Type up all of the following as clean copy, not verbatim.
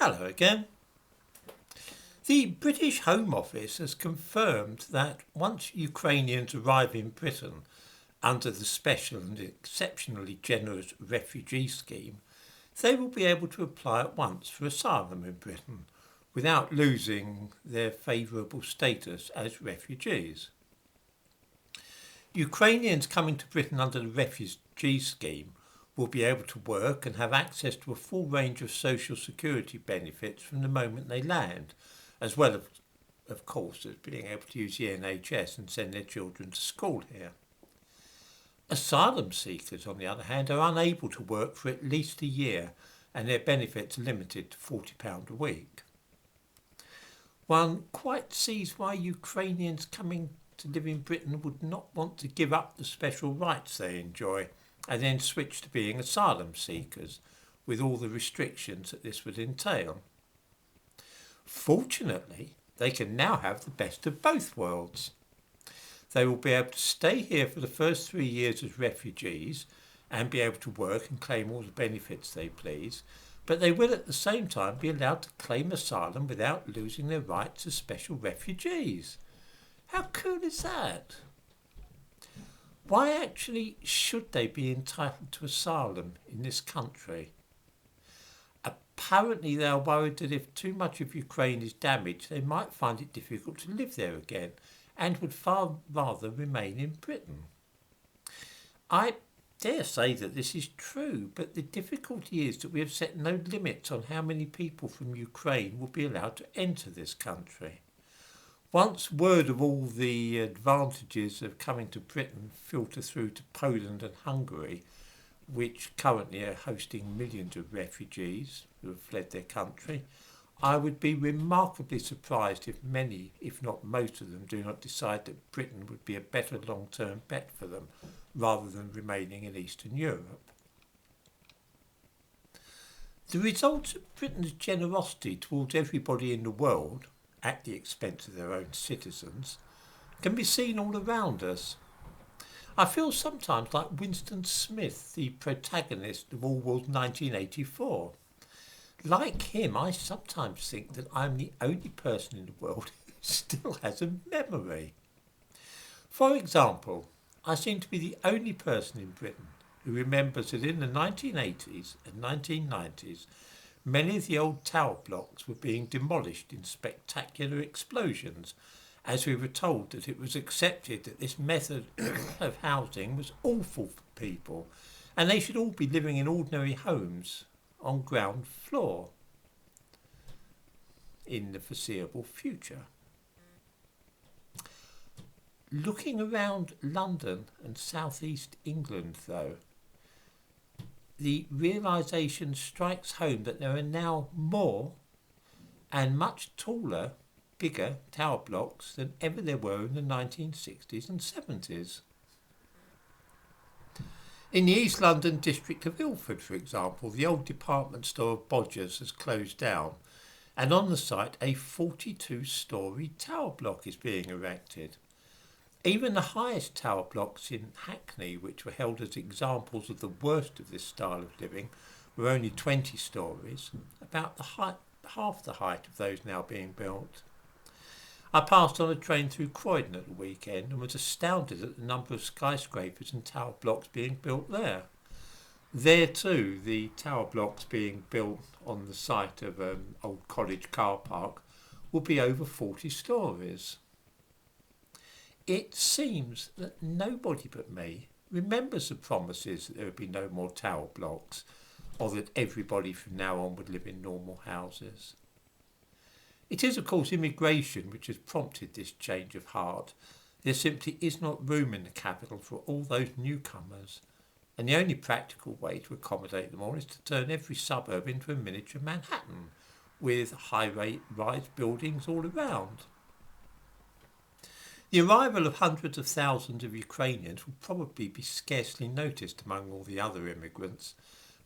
Hello again. The British Home Office has confirmed that once Ukrainians arrive in Britain under the special and exceptionally generous refugee scheme, they will be able to apply at once for asylum in Britain without losing their favourable status as refugees. Ukrainians coming to Britain under the refugee scheme will be able to work and have access to a full range of social security benefits from the moment they land, as well of course as being able to use the NHS and send their children to school here. Asylum seekers, on the other hand, are unable to work for at least a year and their benefits are limited to £40 a week. One quite sees why Ukrainians coming to live in Britain would not want to give up the special rights they enjoy and then switch to being asylum seekers, with all the restrictions that this would entail. Fortunately, they can now have the best of both worlds. They will be able to stay here for the first 3 years as refugees and be able to work and claim all the benefits they please, but they will at the same time be allowed to claim asylum without losing their rights as special refugees. How cool is that? Why actually should they be entitled to asylum in this country? Apparently they are worried that if too much of Ukraine is damaged, they might find it difficult to live there again and would far rather remain in Britain. I dare say that this is true, but the difficulty is that we have set no limits on how many people from Ukraine will be allowed to enter this country. Once word of all the advantages of coming to Britain filter through to Poland and Hungary, which currently are hosting millions of refugees who have fled their country, I would be remarkably surprised if many, if not most of them, do not decide that Britain would be a better long-term bet for them, rather than remaining in Eastern Europe. The results of Britain's generosity towards everybody in the world, at the expense of their own citizens, can be seen all around us. I feel sometimes like Winston Smith, the protagonist of Orwell's 1984. Like him, I sometimes think that I'm the only person in the world who still has a memory. For example, I seem to be the only person in Britain who remembers that in the 1980s and 1990s, many of the old tower blocks were being demolished in spectacular explosions, as we were told that it was accepted that this method of housing was awful for people and they should all be living in ordinary homes on ground floor in the foreseeable future. Looking around London and southeast England, though, the realisation strikes home that there are now more and much taller, bigger tower blocks than ever there were in the 1960s and 70s. In the East London district of Ilford, for example, the old department store of Bodgers has closed down, and on the site a 42-storey tower block is being erected. Even the highest tower blocks in Hackney, which were held as examples of the worst of this style of living, were only 20 storeys, about half the height of those now being built. I passed on a train through Croydon at the weekend and was astounded at the number of skyscrapers and tower blocks being built there. There too, the tower blocks being built on the site of an old college car park will be over 40 storeys. It seems that nobody but me remembers the promises that there would be no more tower blocks, or that everybody from now on would live in normal houses. It is, of course, immigration which has prompted this change of heart. There simply is not room in the capital for all those newcomers, and the only practical way to accommodate them all is to turn every suburb into a miniature Manhattan, with high-rise buildings all around. The arrival of hundreds of thousands of Ukrainians will probably be scarcely noticed among all the other immigrants,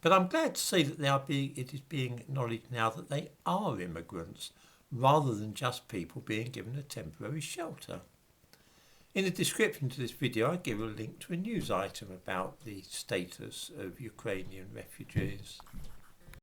but I'm glad to see that it is being acknowledged now that they are immigrants, rather than just people being given a temporary shelter. In the description to this video I give a link to a news item about the status of Ukrainian refugees.